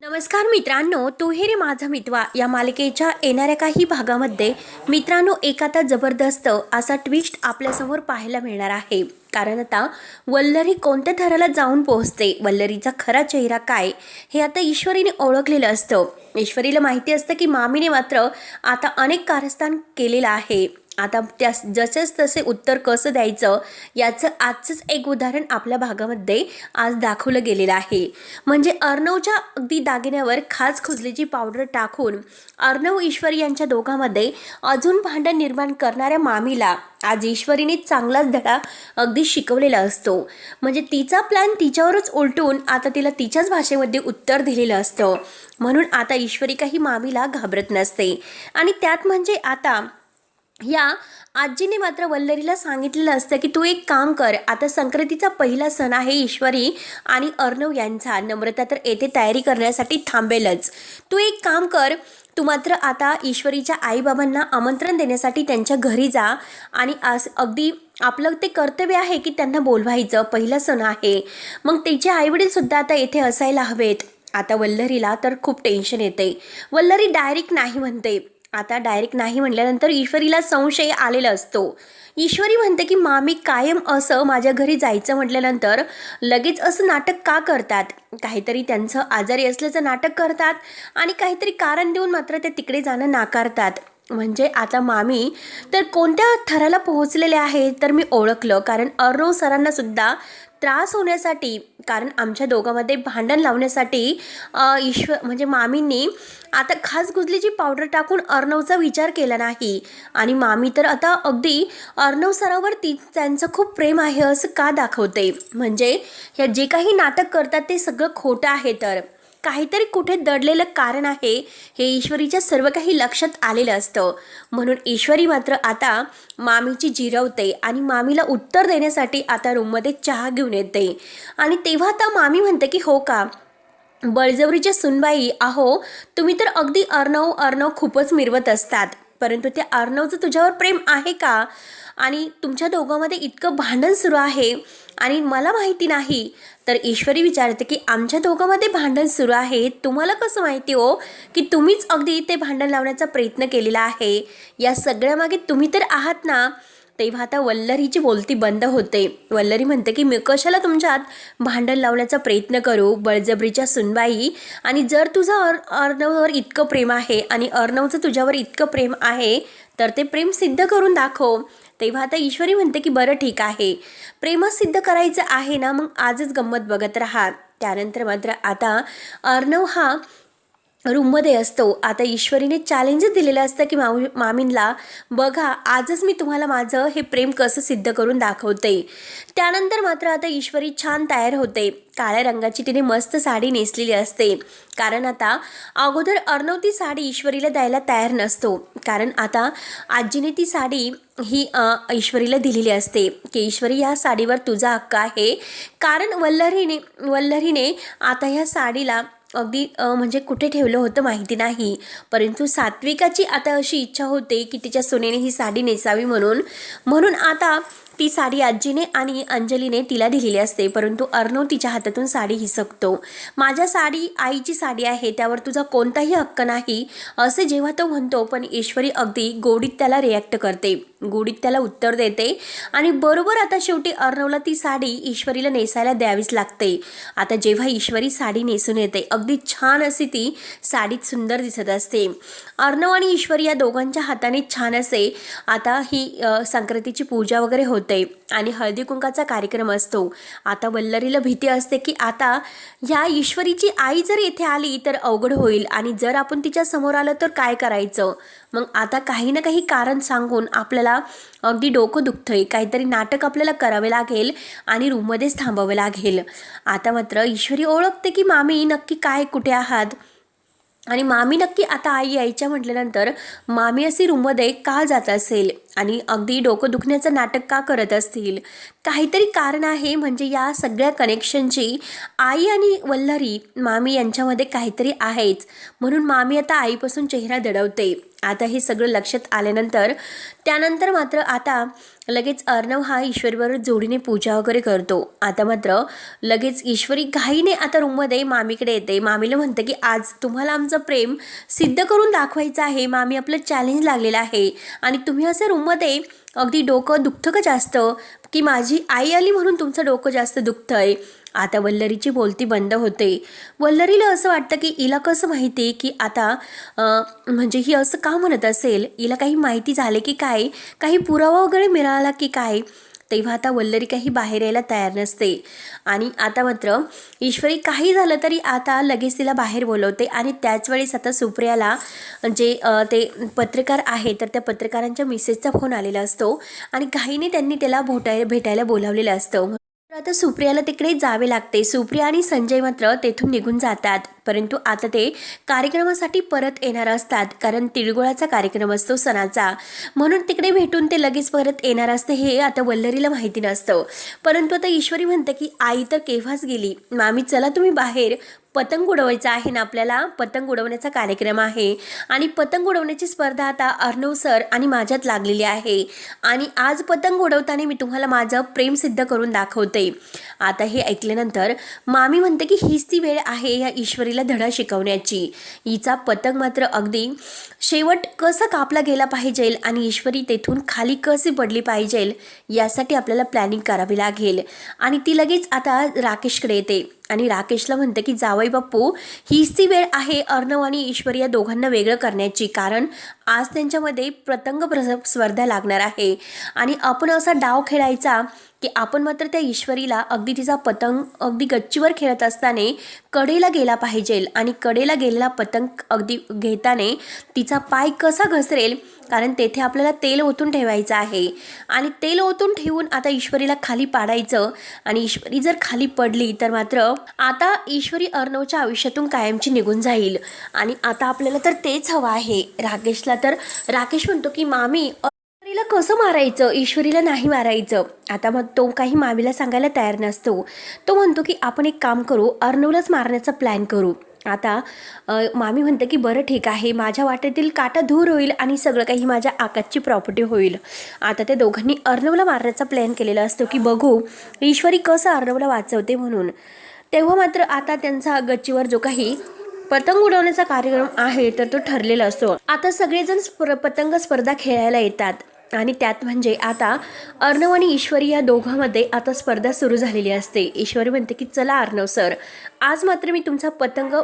नमस्कार मित्रांनो, तू हे रे माझा मितवा या मालिकेच्या येणाऱ्या काही भागामध्ये मित्रांनो एक आता जबरदस्त असा ट्विस्ट आपल्यासमोर पाहायला मिळणार आहे. कारण आता वल्लरी कोणत्या थराला जाऊन पोहोचते, वल्लरीचा खरा चेहरा काय हे आता ईश्वरीने ओळखलेलं असतं. ईश्वरीला माहिती असतं की मामीने मात्र आता अनेक कारस्थान केलेलं आहे. आता त्या जसेच तसे उत्तर कसं द्यायचं याचं आजचंच एक उदाहरण आपल्या भागामध्ये आज दाखवलं गेलेलं आहे. म्हणजे अर्णवच्या अगदी दागिन्यावर खास खुजलीची पावडर टाकून अर्णव ईश्वरी यांच्या दोघांमध्ये अजून भांडण निर्माण करणाऱ्या मामीला आज ईश्वरीने चांगलाच धडा अगदी शिकवलेला असतो. म्हणजे तिचा प्लॅन तिच्यावरच उलटून आता तिला तिच्याच भाषेमध्ये उत्तर दिलेलं असतं. म्हणून आता ईश्वरी काही मामीला घाबरत नसते. आणि त्यात म्हणजे आता या आजीने मात्र वल्लरीला सांगितलेलं असतं की तू एक काम कर, आता संक्रांतीचा पहिला सण आहे ईश्वरी आणि अर्णव यांचा. नम्रता तर येथे तयारी करण्यासाठी थांबेलच. तू एक काम कर, तू मात्र आता ईश्वरीच्या आईबाबांना आमंत्रण देण्यासाठी त्यांच्या घरी जा आणि आज अगदी आपलं ते कर्तव्य आहे की त्यांना बोलवायचं, पहिला सण आहे. मग तिचे आईवडीलसुद्धा आता येथे असायला हवेत. आता वल्लरीला तर खूप टेन्शन येते. वल्लरी डायरेक्ट नाही म्हणते. आता डायरेक्ट नाही म्हटल्यानंतर ईश्वरीला संशय आलेला असतो. ईश्वरी म्हणते की मामी कायम असं माझ्या घरी जायचं म्हटल्यानंतर लगेच असं नाटक का करतात, काहीतरी त्यांचं आजारी असल्याचं नाटक करतात आणि काहीतरी कारण देऊन मात्र ते तिकडे जाणं नाकारतात. म्हणजे आता मामी तर कोणत्या थराला पोहोचलेले आहे तर मी ओळखलं. कारण अर्णव सरांना सुद्धा त्रास होण्यासाठी, कारण आमच्या दोघांमध्ये भांडण लावण्यासाठी म्हणजे मामींनी आता खास गुजलीची पावडर टाकून अर्णवचा विचार केला नाही. आणि मामी तर आता अगदी अर्णव सरावर त्यांचं खूप प्रेम आहे असं का दाखवते. म्हणजे हे जे काही नाटक करतात ते सगळं खोटं आहे. तर काहीतरी कुठे दडलेलं कारण आहे हे ईश्वरीच्या सर्व काही लक्षात आलेलं असतं. म्हणून ईश्वरी मात्र आता मामीची जिरवते आणि मामीला उत्तर देण्यासाठी आता रूममध्ये चहा घेऊन येते. आणि तेव्हा आता मामी म्हणते की हो का बळजबरीच्या सुनबाई, अहो तुम्ही तर अगदी अर्णव खूपच मिरवत असतात, परंतु त्या अर्णवचं तुझ्यावर प्रेम आहे का? आणि तुमच्या दोघांमध्ये इतकं भांडण सुरू आहे आणि मला माहिती नाही. तर ईश्वरी विचारते की आमच्या दोघांमध्ये भांडण सुरू आहे, तुम्हाला कसं माहिती हो की तुम्हीच अगदी ते भांडण लावण्याचा प्रयत्न केलेला आहे, या सगळ्यामागे तुम्ही तर आहात ना. तेव्हा आता वल्लरीची बोलती बंद होते. वल्लरी म्हणते की मी कशाला तुमच्यात भांडण लावण्याचा प्रयत्न करू, बळजबरीच्या सुनबाई. आणि जर तुझं अर्णववर इतकं प्रेम आहे आणि अर्णवचं तुझ्यावर इतकं प्रेम आहे तर ते प्रेम सिद्ध करून दाखव. तेव्हा आता ईश्वरी म्हणते की बरं ठीक आहे, प्रेमच सिद्ध करायचं आहे ना, मग आजच गंमत बघत राहा. त्यानंतर मात्र आता अर्णव हा रूममध्ये असतो. आता ईश्वरीने चॅलेंजच दिलेलं असतं की मामींना बघा आजच मी तुम्हाला माझं हे प्रेम कसं सिद्ध करून दाखवते. त्यानंतर मात्र आता ईश्वरी छान तयार होते. काळ्या रंगाची तिने मस्त साडी नेसलेली असते. कारण आता अगोदर अर्णव ती साडी ईश्वरीला द्यायला तयार नसतो. कारण आता आजीने ती साडी ही ईश्वरीला दिलेली असते की ईश्वरी या साडीवर तुझा हक्क आहे. कारण वल्लरीने आता ह्या साडीला अगदी म्हणजे कुठे ठेवलं होतं माहिती नाही, परंतु सात्विकाची आता अशी इच्छा होते की तिच्या सुनेने ही साडी नेसावी म्हणून आता ती साडी आजीने आणि अंजलीने तिला दिलेली असते. परंतु अर्णव तिच्या हातातून साडी हिसकतो. माझ्या साडी आईची साडी आहे, त्यावर तुझा कोणताही हक्क नाही असे जेव्हा तो म्हणतो, पण ईश्वरी अगदी गोडीत त्याला रिॲक्ट करते, गोडीत त्याला उत्तर देते. आणि बरोबर आता शेवटी अर्णवला ती साडी ईश्वरीला नेसायला द्यावीच लागते. आता जेव्हा ईश्वरी साडी नेसून येते अगदी छान अशी ती साडीत सुंदर दिसत असते. अर्णव आणि ईश्वरी या दोघांच्या हाताने छान असे आता ही संक्रांतीची पूजा वगैरे होते आणि हळदी कुंकाचा कार्यक्रम असतो. आता वल्लरीला भीती असते की आता ह्या ईश्वरीची आई जर येथे आली तर अवघड होईल आणि जर आपण तिच्या समोर आलं तर काय करायचं. मग आता काही ना काही कारण सांगून आपल्याला अगदी डोकं दुखतंय, काहीतरी नाटक आपल्याला करावे लागेल आणि रूममध्येच थांबावं लागेल. आता मात्र ईश्वरी ओळखते की मामी नक्की काय कुठे आहात आणि मामी नक्की आता आई यायच्या म्हटल्यानंतर मामी अशी रूममध्ये का जात असेल आणि अगदी डोकं दुखण्याचं नाटक का करत असतील. काहीतरी कारण आहे. म्हणजे या सगळ्या कनेक्शनची आई आणि वल्लरी मामी यांच्यामध्ये काहीतरी आहेच. म्हणून मामी आता आईपासून चेहरा दडवते आता हे सगळं लक्षात आल्यानंतर त्यानंतर मात्र आता लगेच अर्णव हा ईश्वरीबरोबर जोडीने पूजा वगैरे करतो. आता मात्र लगेच ईश्वरी घाईने आता रूममध्ये मामीकडे येते. मामीला म्हणते की आज तुम्हाला आमचं प्रेम सिद्ध करून दाखवायचं आहे. मामी आपलं चॅलेंज लागलेलं आहे आणि तुम्ही असं रूममध्ये अगदी डोकं दुखतं का जास्त, की माझी आई आली म्हणून तुमचं डोकं जास्त दुखतंय. आता वल्लरीची बोलती बंद होते. वल्लरीला असं वाटतं की हिला कसं माहिती की आता म्हणजे ही असं का म्हणत असेल, हिला काही माहिती झाले की काय, काही पुरावा वगैरे मिळाला की काय. तेव्हा आता वल्लरी काही बाहेर यायला तयार नसते आणि आता मात्र ईश्वरी काही झालं तरी आता लगेच तिला बाहेर बोलवते. आणि त्याच वेळेस आता सुप्रियाला जे ते पत्रकार आहे तर त्या पत्रकारांच्या मिसेसचा फोन आलेला असतो आणि घाईने त्यांनी त्याला भेटायला बोलावलेलं असतं. आता सुप्रियाला तिकडे जावे लागते. सुप्रिया आणि संजय मात्र तेथून निघून जातात, परंतु आता ते कार्यक्रमासाठी परत येणार असतात, कारण तिळगुळाचा कार्यक्रम असतो सणाचा, म्हणून तिकडे भेटून ते लगेच परत येणार असते. हे आता वल्लरीला माहिती नसतं. परंतु आता ईश्वरी म्हणते की आई तर केव्हाच गेली. मामी चला तुम्ही बाहेर, पतंग उडवायचा आहे ना, आपल्याला पतंग उडवण्याचा कार्यक्रम आहे आणि पतंग उडवण्याची स्पर्धा आता अर्णव सर आणि माझ्यात लागलेली आहे आणि आज पतंग उडवताना मी तुम्हाला माझं प्रेम सिद्ध करून दाखवते. आता हे ऐकल्यानंतर मामी म्हणते की हीच ती वेळ आहे या ईश्वरीला धडा शिकवण्याची. हिचा पतंग मात्र अगदी शेवट कसा कापला गेला पाहिजे आणि ईश्वरी तेथून खाली कशी पडली पाहिजे यासाठी आपल्याला प्लॅनिंग करावी लागेल. आणि ती लगेच आता राकेशकडे येते आणि राकेशला म्हणते की जावई बाप्पू, हीच ती वेळ आहे अर्णव आणि ईश्वरी या दोघांना वेगळं करण्याची, कारण आज त्यांच्यामध्ये पतंग स्पर्धा लागणार आहे आणि आपण असा डाव खेळायचा की आपण मात्र त्या ईश्वरीला अगदी तिचा पतंग अगदी गच्चीवर खेळत असताना कडेला गेला पाहिजे आणि कडेला गेलेला पतंग अगदी घेताना तिचा पाय कसा घसरेल, कारण तेथे आपल्याला तेल ओतून ठेवायचं आहे आणि तेल ओतून ठेवून आता ईश्वरीला खाली पाडायचं आणि ईश्वरी जर खाली पडली तर मात्र आता ईश्वरी अर्णवच्या आयुष्यातून कायमची निघून जाईल. आणि आता आपल्याला तर तेच हवं आहे. राकेशला तर राकेश म्हणतो की मामी ईश्वरीला कसं मारायचं, ईश्वरीला नाही मारायचं. आता मग तो काही मामीला सांगायला तयार नसतो. तो म्हणतो की आपण एक काम करू, अर्णवलाच मारण्याचा प्लॅन करू. आता मामी म्हणते की बरं ठीक आहे, माझ्या वाटेतील काटा दूर होईल आणि सगळं काही माझ्या आकाशची प्रॉपर्टी होईल. आता त्या दोघांनी अर्णवला मारण्याचा प्लॅन केलेला असतो की बघू ईश्वरी कसं अर्णवला वाचवते म्हणून. तेव्हा मात्र आता त्यांचा गच्चीवर जो काही पतंग उडवण्याचा कार्यक्रम आहे तर तो ठरलेला असतो. आता सगळेजण पतंग स्पर्धा खेळायला येतात आणि त्यात म्हणजे आता अर्णव आणि ईश्वरी या दोघांमध्ये आता स्पर्धा सुरू झालेली असते. ईश्वरी म्हणते की चला अर्णव सर, आज मात्र मी तुमचा पतंग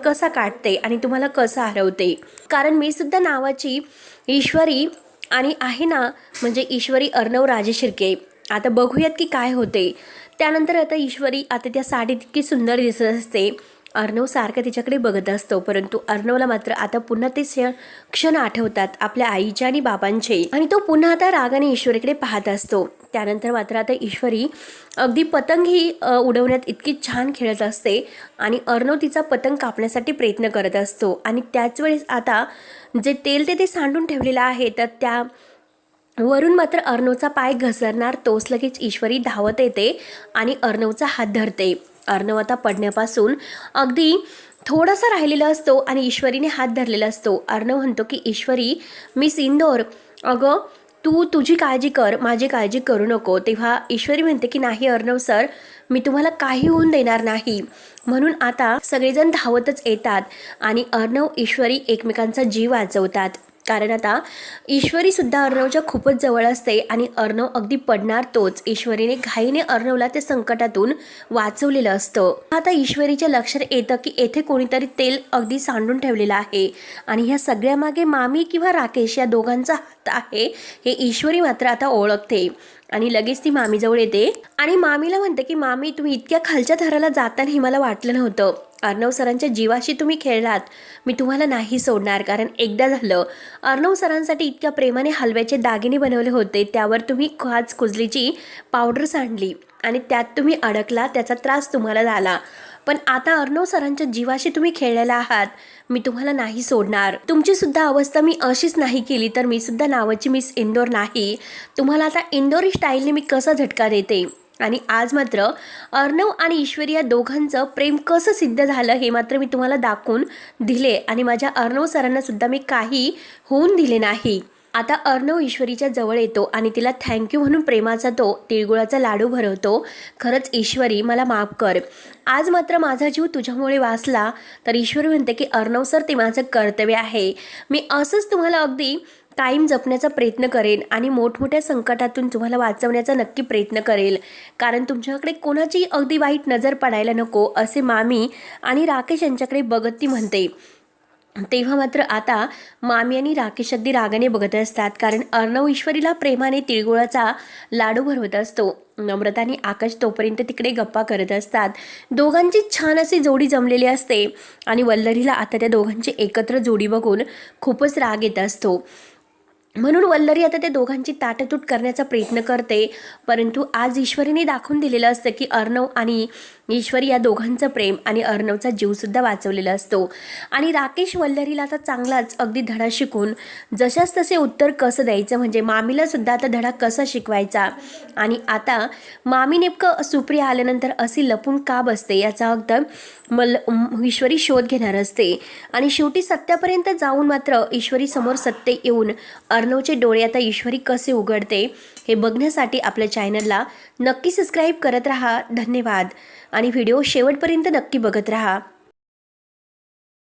कसा काढते आणि तुम्हाला कसं हरवते, कारण मी सुद्धा नावाची ईश्वरी आणि आहे ना, म्हणजे ईश्वरी अर्णव राजे शिर्के. आता बघूयात की काय होते. त्यानंतर आता ईश्वरी आता त्या साडीत इतकी सुंदर दिसत असते. अर्णव सारखं तिच्याकडे बघत असतो, परंतु अर्णवला मात्र आता पुन्हा ते क्षण आठवतात आपल्या आईचे आणि बाबांचे आणि तो पुन्हा आता रागाने ईश्वरीकडे पाहत असतो. त्यानंतर मात्र आता ईश्वरी अगदी पतंग ही उडवण्यात इतकी छान खेळत असते आणि अर्णव तिचा पतंग कापण्यासाठी प्रयत्न करत असतो. आणि त्याच वेळेस आता जे तेल ते सांडून ठेवलेलं आहे तर त्या वरून मात्र अर्णवचा पाय घसरणार, तोच लगेच ईश्वरी धावत येते आणि अर्णवचा हात धरते. अर्णव आता पडण्यापासून अगदी थोडासा राहिलेला असतो आणि ईश्वरीने हात धरलेला असतो. अर्णव म्हणतो की ईश्वरी मिस इंदोर, अगं तू तुझी काळजी कर, माझी काळजी करू नको. तेव्हा ईश्वरी म्हणते की नाही अर्णव सर, मी तुम्हाला काही होऊन देणार नाही. म्हणून आता सगळेजण धावतच येतात आणि अर्णव ईश्वरी एकमेकांचा जीव वाचवतात, कारण आता ईश्वरीसुद्धा अर्णवच्या खूपच जवळ असते आणि अर्णव अगदी पडणार तोच ईश्वरीने घाईने अर्णवला त्या संकटातून वाचवलेलं असतं. आता ईश्वरीच्या लक्षात येतं की येथे कोणीतरी तेल अगदी सांडून ठेवलेलं आहे आणि ह्या सगळ्यामागे मामी किंवा राकेश या दोघांचा हात आहे हे ईश्वरी मात्र आता ओळखते आणि लगेच ती मामीजवळ येते आणि मामीला म्हणते की मामी, तुम्ही इतक्या खालच्या थराला जाताना हे मला वाटलं नव्हतं. अर्णव सरांच्या जीवाशी तुम्ही खेळलात, मी तुम्हाला नाही सोडणार. कारण एकदा झालं, अर्णव सरांसाठी इतक्या प्रेमाने हलव्याचे दागिने बनवले होते, त्यावर तुम्ही खाज कुजलीची पावडर सांडली आणि त्यात तुम्ही अडकला, त्याचा त्रास तुम्हाला झाला. पण आता अर्णव सरांच्या जीवाशी तुम्ही खेळलेला आहात, मी तुम्हाला नाही सोडणार. तुमची सुद्धा अवस्था मी अशीच नाही केली तर मी सुद्धा नावाची मिस इंदोर नाही. तुम्हाला आता इंदोरी स्टाईलने मी कसा झटका देते. आणि आज मात्र अर्णव आणि ईश्वरी या दोघांचं प्रेम कसं सिद्ध झालं हे मात्र मी तुम्हाला दाखवून दिले आणि माझ्या अर्णव सरांना सुद्धा मी काही होऊन दिले नाही. आता अर्णव ईश्वरीच्या जवळ येतो आणि तिला थँक्यू म्हणून प्रेमाचा तो तिळगुळाचा लाडू भरवतो. खरंच ईश्वरी मला माफ कर, आज मात्र माझा जीव तुझ्यामुळे वाचला. तर ईश्वरी म्हणते की अर्णव सर ते माझं कर्तव्य आहे, मी असंच तुम्हाला अगदी कायम जपण्याचा प्रयत्न करेन आणि मोठमोठ्या संकटातून तुम्हाला वाचवण्याचा नक्की प्रयत्न करेल, कारण तुमच्याकडे कोणाची अगदी वाईट नजर पडायला नको, असे मामी आणि राकेश यांच्याकडे बघत ती म्हणते. तेव्हा मात्र आता मामी आणि राकेश अगदी रागाने बघत असतात, कारण अर्णव ईश्वरीला प्रेमाने तिळगुळाचा लाडू भरवत असतो. नम्रता आणि आकाश तोपर्यंत तिकडे गप्पा करत असतात. दोघांची छान अशी जोडी जमलेली असते आणि वल्लरीला आता त्या दोघांची एकत्र जोडी बघून खूपच राग येत असतो. म्हणून वल्लरी आता त्या दोघांची ताटतूट करण्याचा प्रयत्न करते. परंतु आज ईश्वरीने दाखवून दिलेलं असतं की अर्णव आणि ईश्वरी या दोघांचं प्रेम आणि अर्णवचा जीवसुद्धा वाचवलेला असतो. आणि राकेश वल्लरीला आता चांगलाच अगदी धडा शिकून जशाच तसे उत्तर कसं द्यायचं, म्हणजे मामीला सुद्धा आता धडा कसा शिकवायचा. आणि आता मामी नेमकं सुप्रिया आल्यानंतर अशी लपून का बसते याचा अगदी ईश्वरी शोध घेणार असते. आणि शेवटी सत्यापर्यंत जाऊन मात्र ईश्वरी समोर सत्य येऊन अर्णवचे डोळे आता ईश्वरी कसे उघडते हे बघण्यासाठी आपल्या चॅनलला नक्की सबस्क्राईब करत राहा. धन्यवाद आणि व्हिडिओ शेवटपर्यंत नक्की बघत राहा.